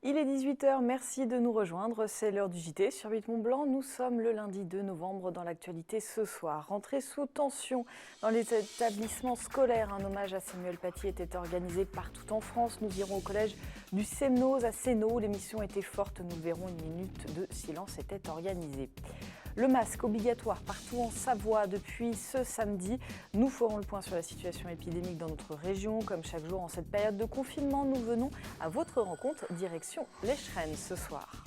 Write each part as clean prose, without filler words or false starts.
Il est 18h, merci de nous rejoindre, c'est l'heure du JT sur 8 Mont Blanc. Nous sommes le lundi 2 novembre dans l'actualité ce soir. Rentrée sous tension dans les établissements scolaires. Un hommage à Samuel Paty était organisé partout en France. Nous irons au collège du Semnoz à Sénaux. L'émission était forte, nous le verrons, une minute de silence était organisée. Le masque obligatoire partout en Savoie depuis ce samedi. Nous ferons le point sur la situation épidémique dans notre région. Comme chaque jour en cette période de confinement, nous venons à votre rencontre direction l'Eschrenne ce soir.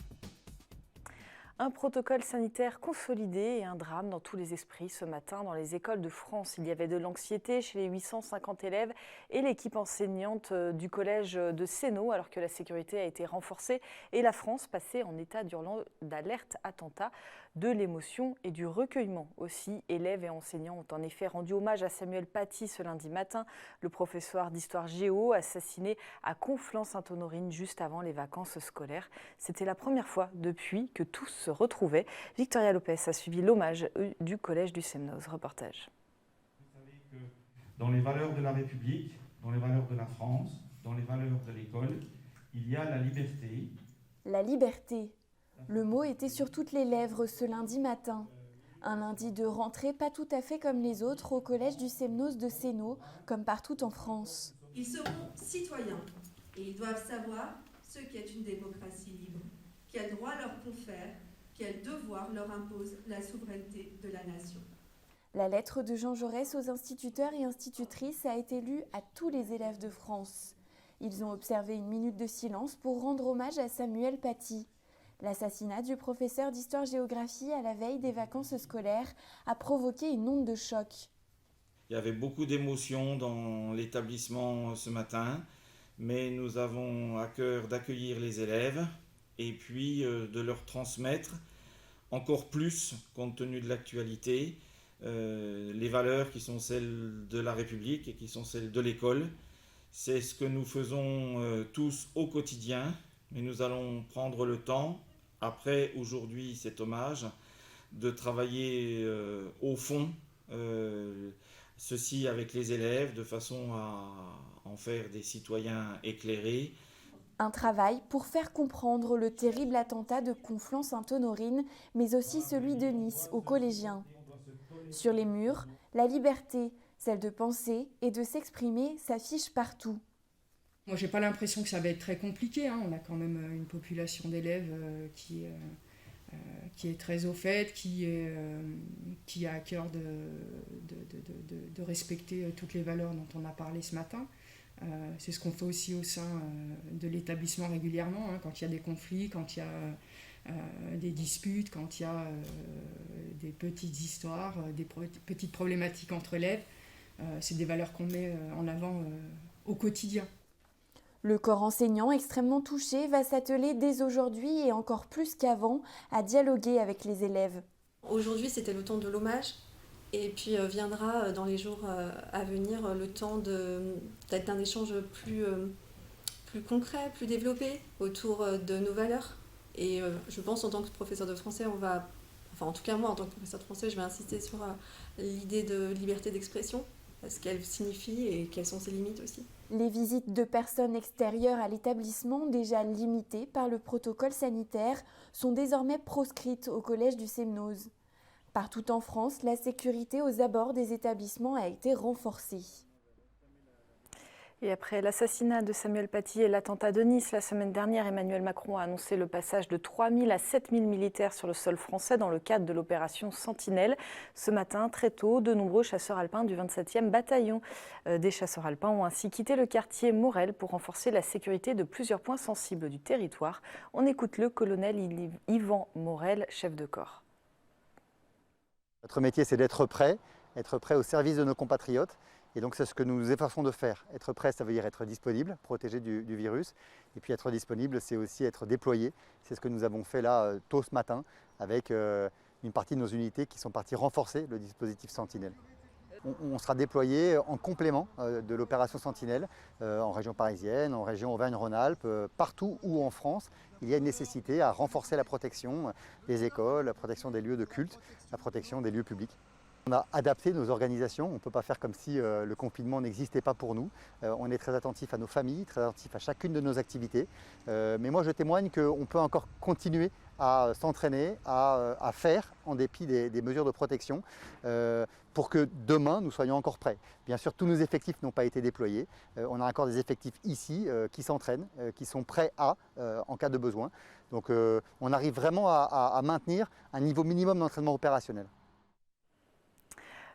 Un protocole sanitaire consolidé et un drame dans tous les esprits ce matin dans les écoles de France. Il y avait de l'anxiété chez les 850 élèves et l'équipe enseignante du collège de Sénaux alors que la sécurité a été renforcée et la France passée en état d'alerte attentat. De l'émotion et du recueillement aussi. Élèves et enseignants ont en effet rendu hommage à Samuel Paty ce lundi matin, le professeur d'histoire géo assassiné à Conflans-Sainte-Honorine juste avant les vacances scolaires. C'était la première fois depuis que tous se retrouvaient. Victoria Lopez a suivi l'hommage du collège du Semnoz. Reportage. Vous savez que dans les valeurs de la République, dans les valeurs de la France, dans les valeurs de l'école, il y a la liberté. La liberté. Le mot était sur toutes les lèvres ce lundi matin. Un lundi de rentrée pas tout à fait comme les autres au collège du Semnoz de Sénaux, comme partout en France. Ils seront citoyens et ils doivent savoir ce qu'est une démocratie libre, quels droits leur confère, quels devoirs leur impose la souveraineté de la nation. La lettre de Jean Jaurès aux instituteurs et institutrices a été lue à tous les élèves de France. Ils ont observé une minute de silence pour rendre hommage à Samuel Paty. L'assassinat du professeur d'histoire-géographie à la veille des vacances scolaires a provoqué une onde de choc. Il y avait beaucoup d'émotions dans l'établissement ce matin, mais nous avons à cœur d'accueillir les élèves et puis de leur transmettre encore plus, compte tenu de l'actualité, les valeurs qui sont celles de la République et qui sont celles de l'école. C'est ce que nous faisons tous au quotidien, mais nous allons prendre le temps, après aujourd'hui cet hommage, de travailler au fond, ceci avec les élèves, de façon à en faire des citoyens éclairés. Un travail pour faire comprendre le terrible attentat de Conflans-Sainte-Honorine, mais aussi celui de Nice aux collégiens. Sur les murs, la liberté, celle de penser et de s'exprimer, s'affiche partout. Moi, j'ai pas l'impression que ça va être très compliqué. Hein. On a quand même une population d'élèves qui est très au fait, qui a à cœur de respecter toutes les valeurs dont on a parlé ce matin. C'est ce qu'on fait aussi au sein de l'établissement régulièrement, hein, quand il y a des conflits, quand il y a des disputes, quand il y a des petites histoires, des petites problématiques entre élèves. C'est des valeurs qu'on met en avant au quotidien. Le corps enseignant, extrêmement touché, va s'atteler dès aujourd'hui et encore plus qu'avant à dialoguer avec les élèves. Aujourd'hui, c'était le temps de l'hommage. Et puis viendra dans les jours à venir le temps peut-être d'un échange plus concret, plus développé autour de nos valeurs. Et je pense en tant que professeur de français, en tout cas moi en tant que professeur de français, je vais insister sur l'idée de liberté d'expression, ce qu'elle signifie et quelles sont ses limites aussi. Les visites de personnes extérieures à l'établissement, déjà limitées par le protocole sanitaire, sont désormais proscrites au collège du Semnoz. Partout en France, la sécurité aux abords des établissements a été renforcée. Et après l'assassinat de Samuel Paty et l'attentat de Nice la semaine dernière, Emmanuel Macron a annoncé le passage de 3 000 à 7 000 militaires sur le sol français dans le cadre de l'opération Sentinelle. Ce matin, très tôt, de nombreux chasseurs alpins du 27e bataillon des chasseurs alpins ont ainsi quitté le quartier Morel pour renforcer la sécurité de plusieurs points sensibles du territoire. On écoute le colonel Yvan Morel, chef de corps. Notre métier, c'est d'être prêt au service de nos compatriotes. Et donc c'est ce que nous nous efforçons de faire. Être prêt, ça veut dire être disponible, protégé du virus. Et puis être disponible, c'est aussi être déployé. C'est ce que nous avons fait là tôt ce matin avec une partie de nos unités qui sont parties renforcer le dispositif Sentinelle. On sera déployé en complément de l'opération Sentinelle en région parisienne, en région Auvergne-Rhône-Alpes, partout où en France il y a une nécessité à renforcer la protection des écoles, la protection des lieux de culte, la protection des lieux publics. On a adapté nos organisations, on ne peut pas faire comme si le confinement n'existait pas pour nous. On est très attentif à nos familles, très attentif à chacune de nos activités. Mais moi je témoigne qu'on peut encore continuer à s'entraîner, à faire en dépit des mesures de protection pour que demain nous soyons encore prêts. Bien sûr tous nos effectifs n'ont pas été déployés. On a encore des effectifs ici qui s'entraînent, qui sont prêts en cas de besoin. Donc on arrive vraiment à maintenir un niveau minimum d'entraînement opérationnel.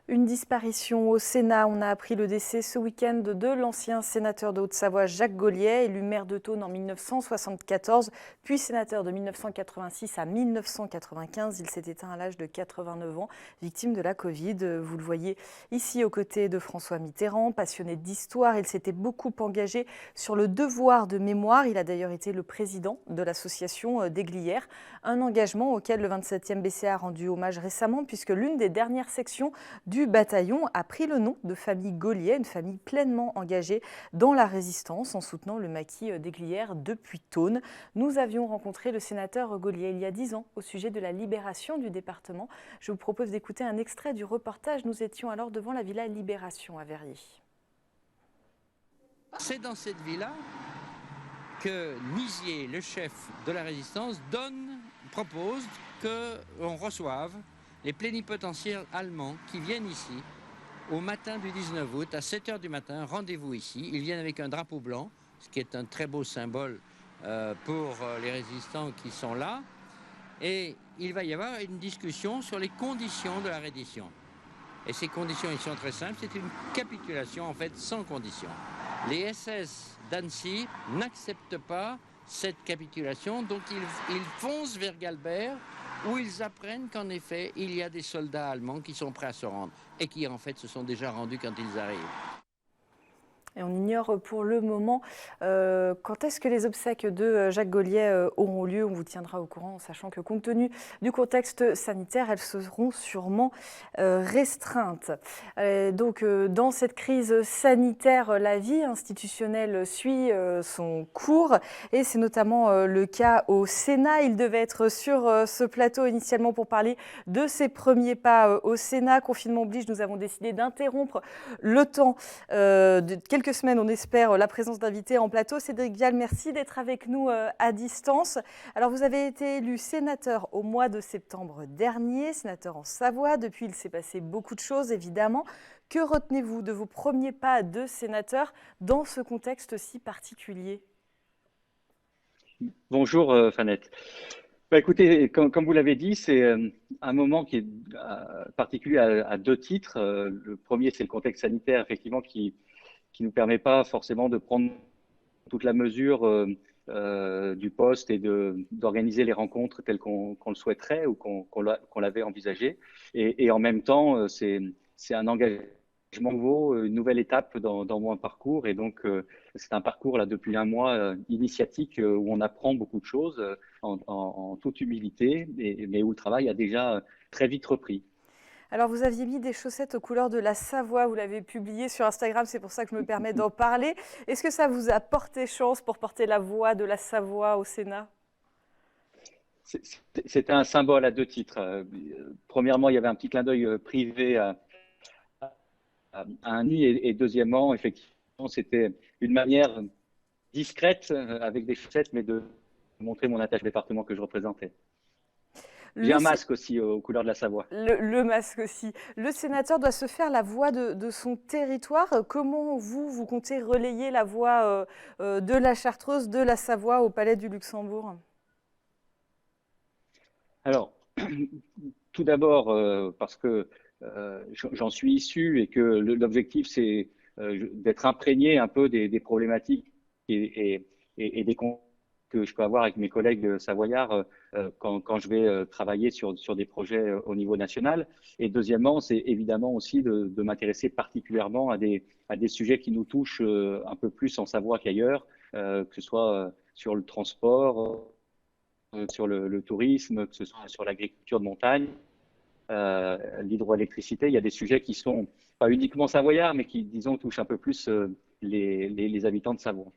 Une disparition au Sénat. On a appris le décès ce week-end de l'ancien sénateur de Haute-Savoie, Jacques Gauliet, élu maire de Thônes en 1974, puis sénateur de 1986 à 1995. Il s'est éteint à l'âge de 89 ans, victime de la Covid. Vous le voyez ici aux côtés de François Mitterrand, passionné d'histoire. Il s'était beaucoup engagé sur le devoir de mémoire. Il a d'ailleurs été le président de l'association des Glières, un engagement auquel le 27e BCA a rendu hommage récemment, puisque l'une des dernières sections du bataillon a pris le nom de famille Gaulier, une famille pleinement engagée dans la résistance en soutenant le maquis des Glières depuis Thônes. Nous avions rencontré le sénateur Gaulier il y a 10 ans au sujet de la libération du département. Je vous propose d'écouter un extrait du reportage. Nous étions alors devant la villa Libération à Verrier. C'est dans cette villa que Nizier, le chef de la résistance, propose qu'on reçoive les plénipotentiaires allemands qui viennent ici au matin du 19 août à 7 h du matin, rendez-vous ici. Ils viennent avec un drapeau blanc, ce qui est un très beau symbole pour les résistants qui sont là. Et il va y avoir une discussion sur les conditions de la reddition. Et ces conditions, elles sont très simples. C'est une capitulation, en fait, sans condition. Les SS d'Annecy n'acceptent pas cette capitulation, donc ils foncent vers Galbert, où ils apprennent qu'en effet, il y a des soldats allemands qui sont prêts à se rendre et qui, en fait, se sont déjà rendus quand ils arrivent. Et on ignore pour le moment quand est-ce que les obsèques de Jacques Gaulier auront lieu. On vous tiendra au courant, sachant que compte tenu du contexte sanitaire, elles seront sûrement restreintes. Donc dans cette crise sanitaire, la vie institutionnelle suit son cours et c'est notamment le cas au Sénat. Il devait être sur ce plateau initialement pour parler de ses premiers pas au Sénat. Confinement oblige, nous avons décidé d'interrompre le temps de quelques semaines, on espère, la présence d'invités en plateau. Cédric Vial, merci d'être avec nous à distance. Alors, vous avez été élu sénateur au mois de septembre dernier, sénateur en Savoie. Depuis, il s'est passé beaucoup de choses, évidemment. Que retenez-vous de vos premiers pas de sénateur dans ce contexte si particulier ? Bonjour, Fanette. Écoutez, comme vous l'avez dit, c'est un moment qui est particulier à deux titres. Le premier, c'est le contexte sanitaire, effectivement, qui ne nous permet pas forcément de prendre toute la mesure du poste et d'organiser les rencontres telles qu'on le souhaiterait ou qu'on l'avait envisagé. Et en même temps, c'est un engagement nouveau, une nouvelle étape dans mon parcours. Et donc, c'est un parcours là depuis un mois initiatique où on apprend beaucoup de choses en toute humilité, mais où le travail a déjà très vite repris. Alors, vous aviez mis des chaussettes aux couleurs de la Savoie, vous l'avez publié sur Instagram, c'est pour ça que je me permets d'en parler. Est-ce que ça vous a porté chance pour porter la voix de la Savoie au Sénat ? C'était un symbole à deux titres. Premièrement, il y avait un petit clin d'œil privé à un ami, et deuxièmement, effectivement, c'était une manière discrète, avec des chaussettes, mais de montrer mon attache au département que je représentais. J'ai un masque aussi aux couleurs de la Savoie. Le masque aussi. Le sénateur doit se faire la voix de son territoire. Comment vous comptez relayer la voix de la Chartreuse, de la Savoie au Palais du Luxembourg ? Alors, tout d'abord, parce que j'en suis issu et que l'objectif, c'est d'être imprégné un peu des problématiques et des conflits que je peux avoir avec mes collègues savoyards quand je vais travailler sur des projets au niveau national. Et deuxièmement, c'est évidemment aussi de m'intéresser particulièrement à des sujets qui nous touchent un peu plus en Savoie qu'ailleurs, que ce soit sur le transport, sur le tourisme, que ce soit sur l'agriculture de montagne, l'hydroélectricité. Il y a des sujets qui sont pas uniquement savoyards, mais qui, disons, touchent un peu plus les habitants de Savoie.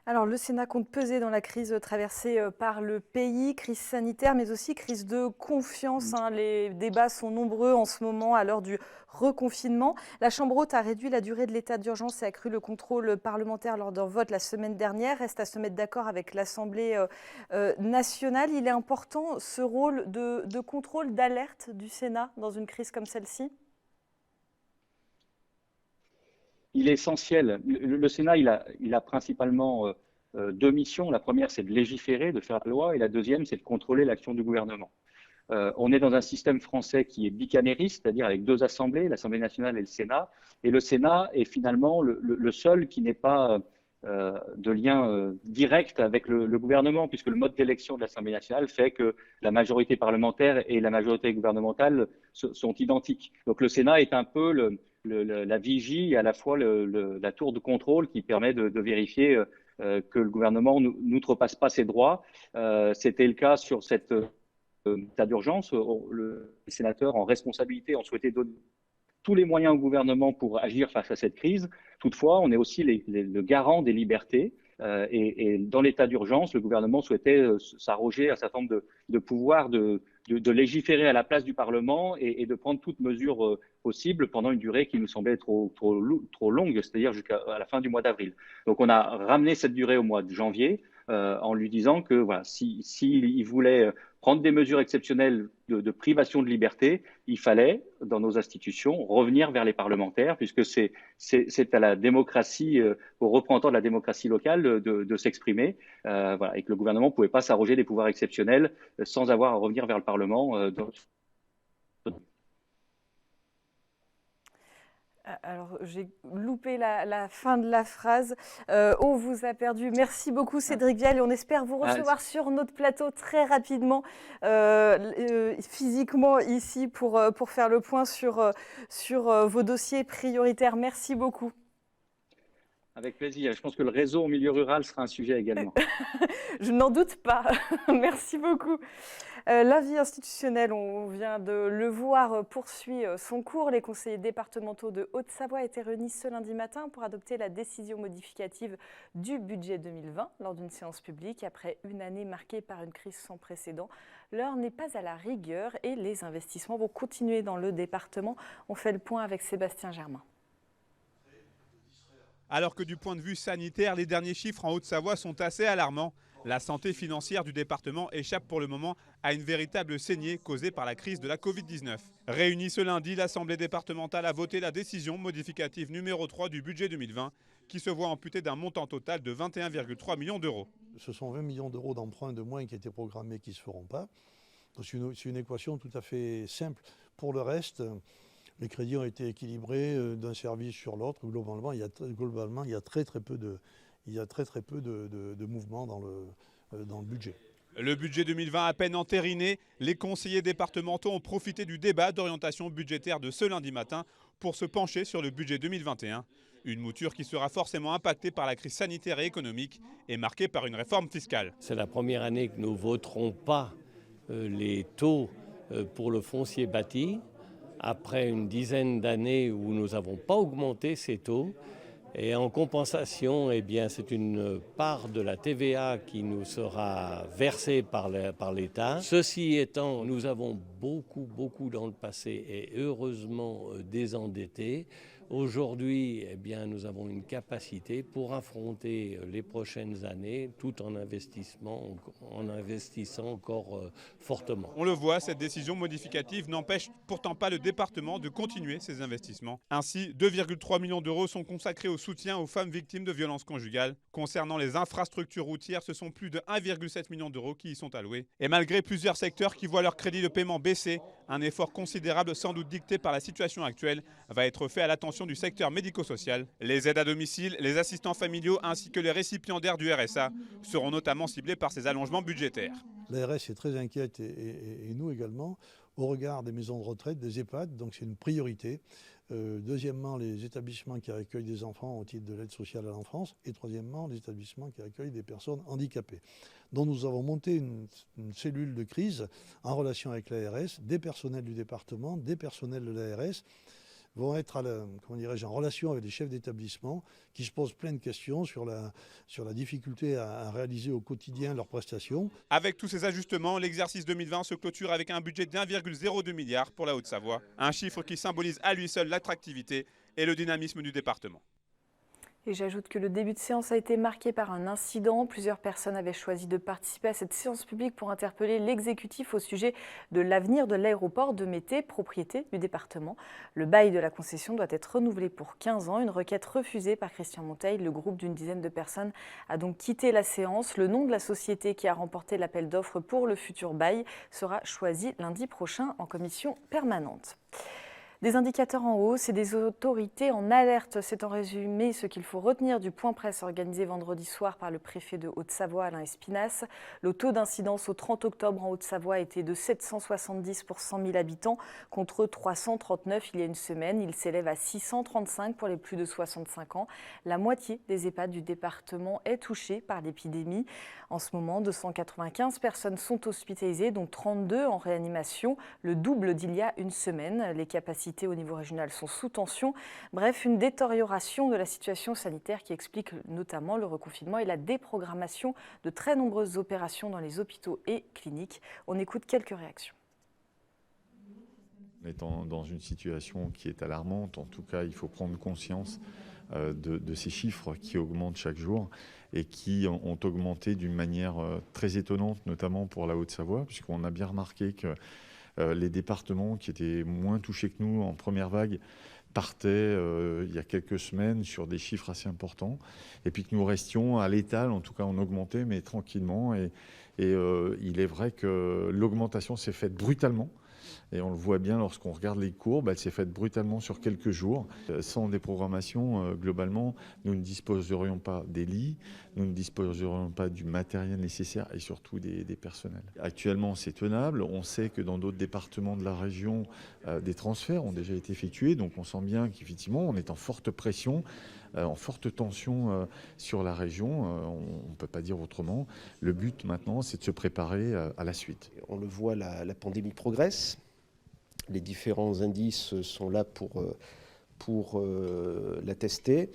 Alors, le Sénat compte peser dans la crise traversée par le pays, crise sanitaire, mais aussi crise de confiance. Les débats sont nombreux en ce moment à l'heure du reconfinement. La Chambre haute a réduit la durée de l'état d'urgence et accru le contrôle parlementaire lors d'un vote la semaine dernière. Reste à se mettre d'accord avec l'Assemblée nationale. Il est important ce rôle de contrôle, d'alerte du Sénat dans une crise comme celle-ci ? Il est essentiel. Le Sénat, il a principalement deux missions. La première, c'est de légiférer, de faire la loi, et la deuxième, c'est de contrôler l'action du gouvernement. On est dans un système français qui est bicamériste, c'est-à-dire avec deux assemblées, l'Assemblée nationale et le Sénat. Et le Sénat est finalement le seul qui n'est pas de lien direct avec le gouvernement, puisque le mode d'élection de l'Assemblée nationale fait que la majorité parlementaire et la majorité gouvernementale sont identiques. Donc le Sénat est un peu la vigie et à la fois la tour de contrôle qui permet de vérifier que le gouvernement n'outrepasse pas ses droits. C'était le cas sur cet état d'urgence. Les sénateurs en responsabilité ont souhaité donner tous les moyens au gouvernement pour agir face à cette crise. Toutefois, on est aussi le garant des libertés. Et dans l'état d'urgence, le gouvernement souhaitait s'arroger un certain nombre de pouvoirs de légiférer à la place du Parlement et de prendre toute mesure possible pendant une durée qui nous semblait trop longue, c'est-à-dire jusqu'à la fin du mois d'avril. Donc on a ramené cette durée au mois de janvier en lui disant que voilà, s'il voulait prendre des mesures exceptionnelles de privation de liberté, il fallait, dans nos institutions, revenir vers les parlementaires, puisque c'est à la démocratie, aux représentants de la démocratie locale de s'exprimer, voilà, et que le gouvernement ne pouvait pas s'arroger des pouvoirs exceptionnels sans avoir à revenir vers le Parlement. Alors, j'ai loupé la fin de la phrase. On vous a perdu. Merci beaucoup, Cédric Vial. Et on espère vous recevoir sur notre plateau très rapidement, physiquement ici, pour faire le point sur vos dossiers prioritaires. Merci beaucoup. Avec plaisir. Je pense que le réseau au milieu rural sera un sujet également. Je n'en doute pas. Merci beaucoup. La vie institutionnelle, on vient de le voir, poursuit son cours. Les conseillers départementaux de Haute-Savoie étaient réunis ce lundi matin pour adopter la décision modificative du budget 2020 lors d'une séance publique. Après une année marquée par une crise sans précédent, l'heure n'est pas à la rigueur et les investissements vont continuer dans le département. On fait le point avec Sébastien Germain. Alors que du point de vue sanitaire, les derniers chiffres en Haute-Savoie sont assez alarmants. La santé financière du département échappe pour le moment à une véritable saignée causée par la crise de la Covid-19. Réunie ce lundi, l'Assemblée départementale a voté la décision modificative numéro 3 du budget 2020 qui se voit amputée d'un montant total de 21,3 millions d'euros. Ce sont 20 millions d'euros d'emprunts de moins qui étaient programmés qui ne se feront pas. C'est une équation tout à fait simple. Pour le reste, les crédits ont été équilibrés d'un service sur l'autre. Globalement, il y a très peu de mouvements dans le budget. Le budget 2020 à peine entériné, les conseillers départementaux ont profité du débat d'orientation budgétaire de ce lundi matin pour se pencher sur le budget 2021. Une mouture qui sera forcément impactée par la crise sanitaire et économique et marquée par une réforme fiscale. C'est la première année que nous ne voterons pas les taux pour le foncier bâti, après une dizaine d'années où nous n'avons pas augmenté ces taux. Et en compensation, eh bien, c'est une part de la TVA qui nous sera versée par l'État. Ceci étant, nous avons beaucoup dans le passé et heureusement désendettés. Aujourd'hui, eh bien, nous avons une capacité pour affronter les prochaines années tout en investissant encore fortement. On le voit, cette décision modificative n'empêche pourtant pas le département de continuer ses investissements. Ainsi, 2,3 millions d'euros sont consacrés au soutien aux femmes victimes de violences conjugales. Concernant les infrastructures routières, ce sont plus de 1,7 million d'euros qui y sont alloués. Et malgré plusieurs secteurs qui voient leur crédit de paiement baisser, un effort considérable, sans doute dicté par la situation actuelle, va être fait à l'attention du secteur médico-social. Les aides à domicile, les assistants familiaux ainsi que les récipiendaires du RSA seront notamment ciblés par ces allongements budgétaires. L'ARS est très inquiète et nous également au regard des maisons de retraite, des EHPAD, donc c'est une priorité. Deuxièmement, les établissements qui accueillent des enfants au titre de l'aide sociale à l'enfance. Et troisièmement, les établissements qui accueillent des personnes handicapées. Donc nous avons monté une cellule de crise en relation avec l'ARS, des personnels du département, des personnels de l'ARS, vont être en relation avec les chefs d'établissement qui se posent plein de questions sur la difficulté à réaliser au quotidien leurs prestations. Avec tous ces ajustements, l'exercice 2020 se clôture avec un budget d'1,02 milliard pour la Haute-Savoie, un chiffre qui symbolise à lui seul l'attractivité et le dynamisme du département. Et j'ajoute que le début de séance a été marqué par un incident. Plusieurs personnes avaient choisi de participer à cette séance publique pour interpeller l'exécutif au sujet de l'avenir de l'aéroport de Mété, propriété du département. Le bail de la concession doit être renouvelé pour 15 ans. Une requête refusée par Christian Monteil. Le groupe d'une dizaine de personnes a donc quitté la séance. Le nom de la société qui a remporté l'appel d'offres pour le futur bail sera choisi lundi prochain en commission permanente. Des indicateurs en hausse et des autorités en alerte, c'est en résumé ce qu'il faut retenir du point presse organisé vendredi soir par le préfet de Haute-Savoie, Alain Espinasse. Le taux d'incidence au 30 octobre en Haute-Savoie était de 770 pour 100 000 habitants contre 339 il y a une semaine. Il s'élève à 635 pour les plus de 65 ans. La moitié des EHPAD du département est touchée par l'épidémie. En ce moment, 295 personnes sont hospitalisées, dont 32 en réanimation, le double d'il y a une semaine. Les capacités au niveau régional sont sous tension. Bref, une détérioration de la situation sanitaire qui explique notamment le reconfinement et la déprogrammation de très nombreuses opérations dans les hôpitaux et cliniques. On écoute quelques réactions. On est dans une situation qui est alarmante. En tout cas, il faut prendre conscience de ces chiffres qui augmentent chaque jour et qui ont augmenté d'une manière très étonnante, notamment pour la Haute-Savoie, puisqu'on a bien remarqué que les départements qui étaient moins touchés que nous en première vague partaient il y a quelques semaines sur des chiffres assez importants, et puis que nous restions à l'étal, en tout cas on augmentait, mais tranquillement, et il est vrai que l'augmentation s'est faite brutalement. Et on le voit bien lorsqu'on regarde les courbes, elle s'est faite brutalement sur quelques jours. Sans déprogrammation, globalement, nous ne disposerions pas des lits, nous ne disposerions pas du matériel nécessaire et surtout des personnels. Actuellement, c'est tenable. On sait que dans d'autres départements de la région, des transferts ont déjà été effectués. Donc on sent bien qu'effectivement, on est en forte pression, en forte tension sur la région. On ne peut pas dire autrement. Le but maintenant, c'est de se préparer à la suite. On le voit, la pandémie progresse. Les différents indices sont là pour l'attester.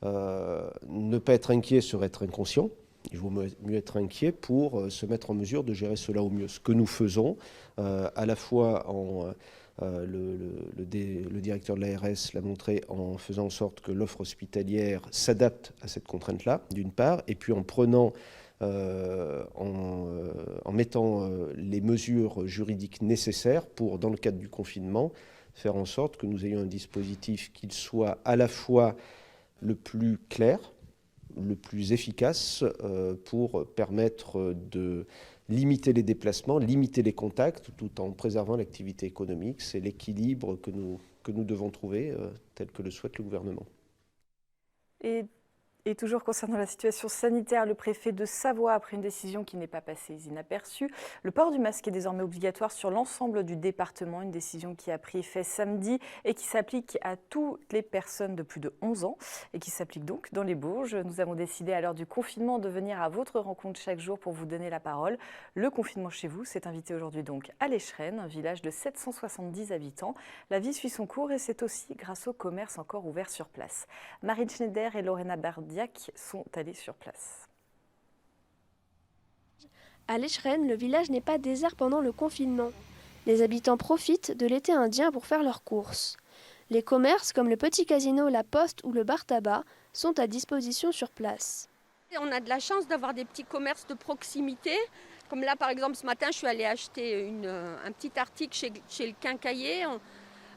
Ne pas être inquiet serait être inconscient. Il vaut mieux être inquiet pour se mettre en mesure de gérer cela au mieux. Ce que nous faisons, à la fois le directeur de l'ARS l'a montré en faisant en sorte que l'offre hospitalière s'adapte à cette contrainte-là, d'une part, et puis en prenant en mettant les mesures juridiques nécessaires pour, dans le cadre du confinement, faire en sorte que nous ayons un dispositif qui soit à la fois le plus clair, le plus efficace pour permettre de limiter les déplacements, limiter les contacts, tout en préservant l'activité économique. C'est l'équilibre que nous devons trouver, tel que le souhaite le gouvernement. Et toujours concernant la situation sanitaire, le préfet de Savoie a pris une décision qui n'est pas passée inaperçue. Le port du masque est désormais obligatoire sur l'ensemble du département, une décision qui a pris effet samedi et qui s'applique à toutes les personnes de plus de 11 ans et qui s'applique donc dans les Bauges. Nous avons décidé à l'heure du confinement de venir à votre rencontre chaque jour pour vous donner la parole. Le confinement chez vous s'est invité aujourd'hui donc à l'Échrennes, un village de 770 habitants. La vie suit son cours et c'est aussi grâce au commerce encore ouvert sur place. Marine Schneider et Lorena Bardiac sont allés sur place. À l'Échrennes, le village n'est pas désert pendant le confinement. Les habitants profitent de l'été indien pour faire leurs courses. Les commerces comme le petit casino, la poste ou le bar tabac sont à disposition sur place. On a de la chance d'avoir des petits commerces de proximité. Comme là, par exemple, ce matin, je suis allée acheter un petit article chez le quincaillier.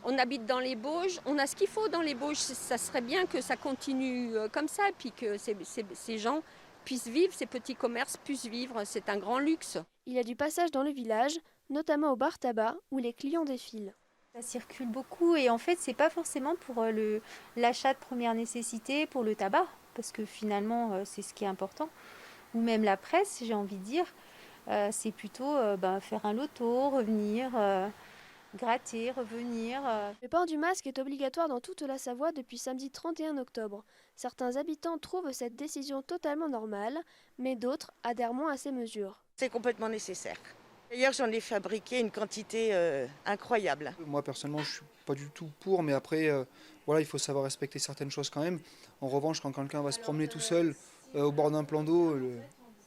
On habite dans les Bauges, on a ce qu'il faut dans les Bauges. Ça serait bien que ça continue comme ça, puis que ces gens puissent vivre, ces petits commerces puissent vivre. C'est un grand luxe. Il y a du passage dans le village, notamment au bar tabac, où les clients défilent. Ça circule beaucoup et en fait, c'est pas forcément pour l'achat de première nécessité, pour le tabac, parce que finalement, c'est ce qui est important. Ou même la presse, j'ai envie de dire, c'est plutôt faire un loto, revenir... gratter, revenir. Le port du masque est obligatoire dans toute la Savoie depuis samedi 31 octobre. Certains habitants trouvent cette décision totalement normale, mais d'autres adhèrent moins à ces mesures. C'est complètement nécessaire. D'ailleurs, j'en ai fabriqué une quantité incroyable. Moi, personnellement, je suis pas du tout pour, mais après, voilà, il faut savoir respecter certaines choses quand même. En revanche, quand quelqu'un va se promener tout seul au bord d'un plan d'eau,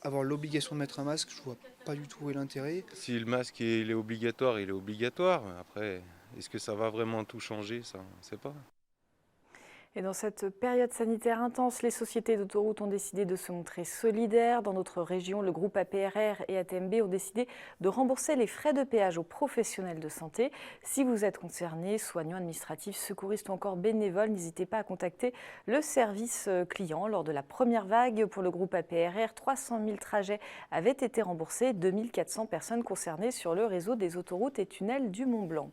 avoir l'obligation de mettre un masque, je vois pas du tout où est l'intérêt. Si le masque il est obligatoire, il est obligatoire. Après, est-ce que ça va vraiment tout changer? Ça, on ne sait pas. Et dans cette période sanitaire intense, les sociétés d'autoroutes ont décidé de se montrer solidaires. Dans notre région, le groupe APRR et ATMB ont décidé de rembourser les frais de péage aux professionnels de santé. Si vous êtes concerné, soignants, administratifs, secouristes ou encore bénévoles, n'hésitez pas à contacter le service client. Lors de la première vague pour le groupe APRR, 300 000 trajets avaient été remboursés, 2400 personnes concernées sur le réseau des autoroutes et tunnels du Mont-Blanc.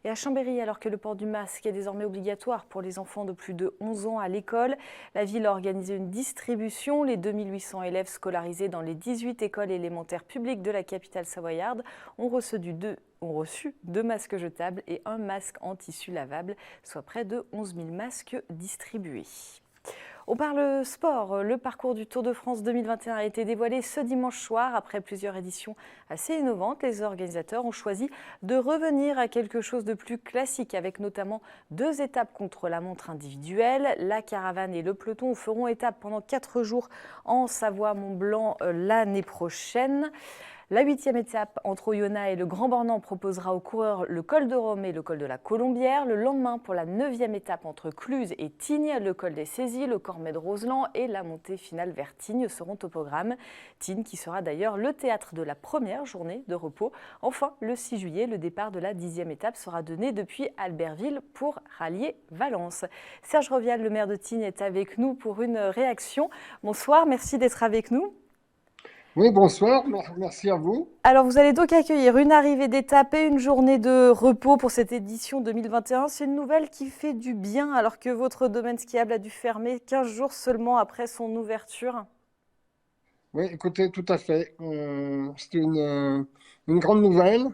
Et à Chambéry, alors que le port du masque est désormais obligatoire pour les enfants de plus de 11 ans à l'école, la ville a organisé une distribution. Les 2800 élèves scolarisés dans les 18 écoles élémentaires publiques de la capitale savoyarde ont reçu deux masques jetables et un masque en tissu lavable, soit près de 11 000 masques distribués. On parle sport. Le parcours du Tour de France 2021 a été dévoilé ce dimanche soir. Après plusieurs éditions assez innovantes, les organisateurs ont choisi de revenir à quelque chose de plus classique, avec notamment 2 étapes contre la montre individuelle. La caravane et le peloton feront étape pendant 4 jours en Savoie-Mont-Blanc l'année prochaine. La 8e étape entre Oyonnax et le Grand Bornand proposera aux coureurs le col de Rome et le col de la Colombière. Le lendemain, pour la 9e étape entre Cluses et Tignes, le col des Saisies, le Cormet de Roseland et la montée finale vers Tignes seront au programme. Tignes qui sera d'ailleurs le théâtre de la première journée de repos. Enfin, le 6 juillet, le départ de la 10e étape sera donné depuis Albertville pour rallier Valence. Serge Rovial, le maire de Tignes, est avec nous pour une réaction. Bonsoir, merci d'être avec nous. Oui, bonsoir, merci à vous. Alors, vous allez donc accueillir une arrivée d'étape et une journée de repos pour cette édition 2021. C'est une nouvelle qui fait du bien alors que votre domaine skiable a dû fermer 15 jours seulement après son ouverture. Oui, écoutez, tout à fait. C'est une grande nouvelle.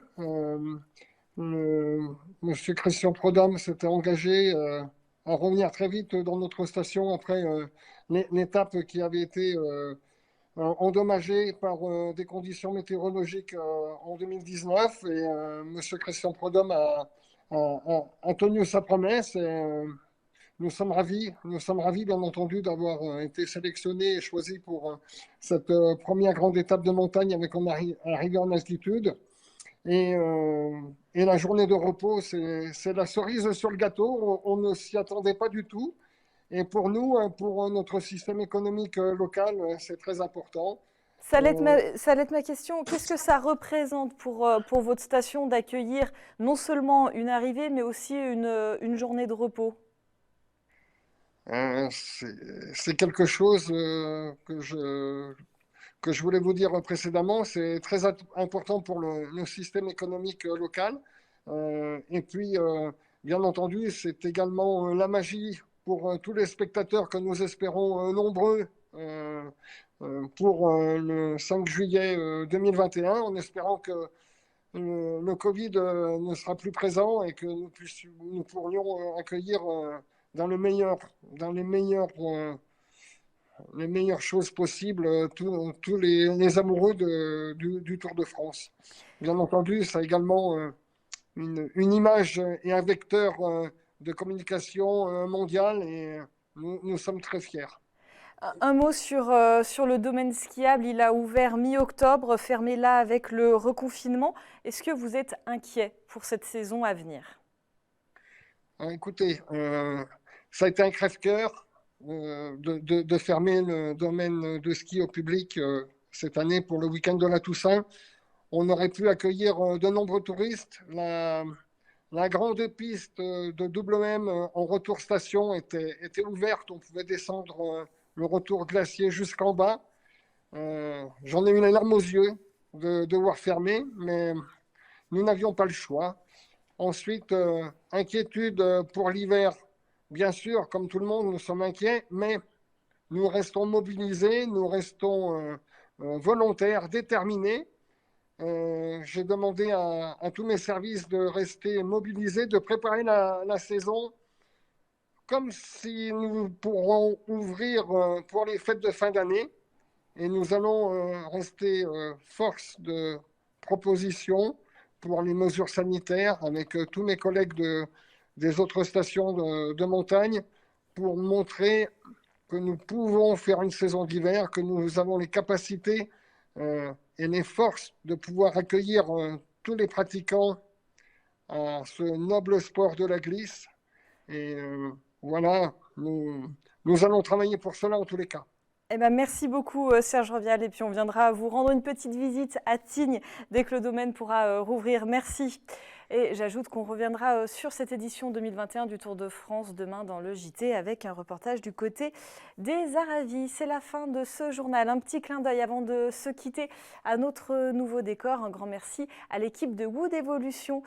Monsieur Christian Prodhomme s'était engagé à revenir très vite dans notre station après l'étape qui avait été endommagé par des conditions météorologiques en 2019 et M. Christian Prodhomme a tenu sa promesse et nous sommes ravis bien entendu d'avoir été sélectionnés et choisis pour cette première grande étape de montagne avec une arrivée en altitude et la journée de repos c'est la cerise sur le gâteau, on ne s'y attendait pas du tout. Et pour nous, pour notre système économique local, c'est très important. Ça allait être ma question. Qu'est-ce que ça représente pour votre station d'accueillir non seulement une arrivée, mais aussi une journée de repos? C'est quelque chose que je voulais vous dire précédemment. C'est très important pour le système économique local. Et puis, bien entendu, c'est également la magie pour tous les spectateurs que nous espérons nombreux pour le 5 juillet 2021, en espérant que le Covid ne sera plus présent et que nous pourrions accueillir dans les meilleures choses possibles tous les amoureux du Tour de France. Bien entendu, ça a également une image et un vecteur de communication mondiale et nous sommes très fiers. Un mot sur le domaine skiable. Il a ouvert mi-octobre, fermé là avec le reconfinement. Est-ce que vous êtes inquiet pour cette saison à venir? Écoutez, ça a été un crève-cœur de fermer le domaine de ski au public cette année pour le week-end de la Toussaint. On aurait pu accueillir de nombreux touristes. La grande piste de WM en retour station était ouverte. On pouvait descendre le retour glacier jusqu'en bas. J'en ai eu les larmes aux yeux de devoir fermer, mais nous n'avions pas le choix. Ensuite, inquiétude pour l'hiver. Bien sûr, comme tout le monde, nous sommes inquiets, mais nous restons mobilisés, nous restons volontaires, déterminés. J'ai demandé à tous mes services de rester mobilisés, de préparer la saison comme si nous pourrons ouvrir pour les fêtes de fin d'année. Et nous allons rester force de propositions pour les mesures sanitaires avec tous mes collègues des autres stations de montagne pour montrer que nous pouvons faire une saison d'hiver, que nous avons les capacités et les forces de pouvoir accueillir tous les pratiquants à ce noble sport de la glisse. Et voilà, nous allons travailler pour cela en tous les cas. Eh ben, merci beaucoup Serge Revial, et puis on viendra vous rendre une petite visite à Tignes dès que le domaine pourra rouvrir. Merci. Et j'ajoute qu'on reviendra sur cette édition 2021 du Tour de France demain dans le JT avec un reportage du côté des Aravis. C'est la fin de ce journal. Un petit clin d'œil avant de se quitter à notre nouveau décor. Un grand merci à l'équipe de Wood Evolution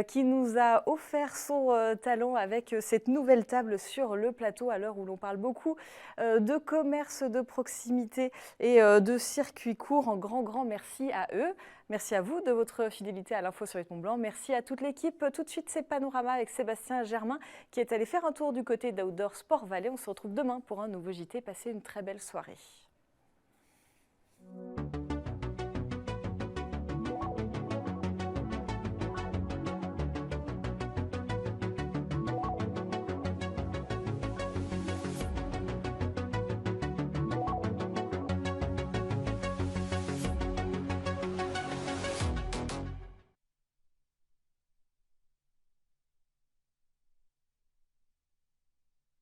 qui nous a offert son talent avec cette nouvelle table sur le plateau à l'heure où l'on parle beaucoup de commerce de proximité et de circuits courts. Un grand merci à eux. Merci à vous de votre fidélité à l'info sur Mont Blanc. Merci à toute l'équipe. Tout de suite, c'est Panorama avec Sébastien Germain qui est allé faire un tour du côté d'Outdoor Sport Valley. On se retrouve demain pour un nouveau JT. Passez une très belle soirée.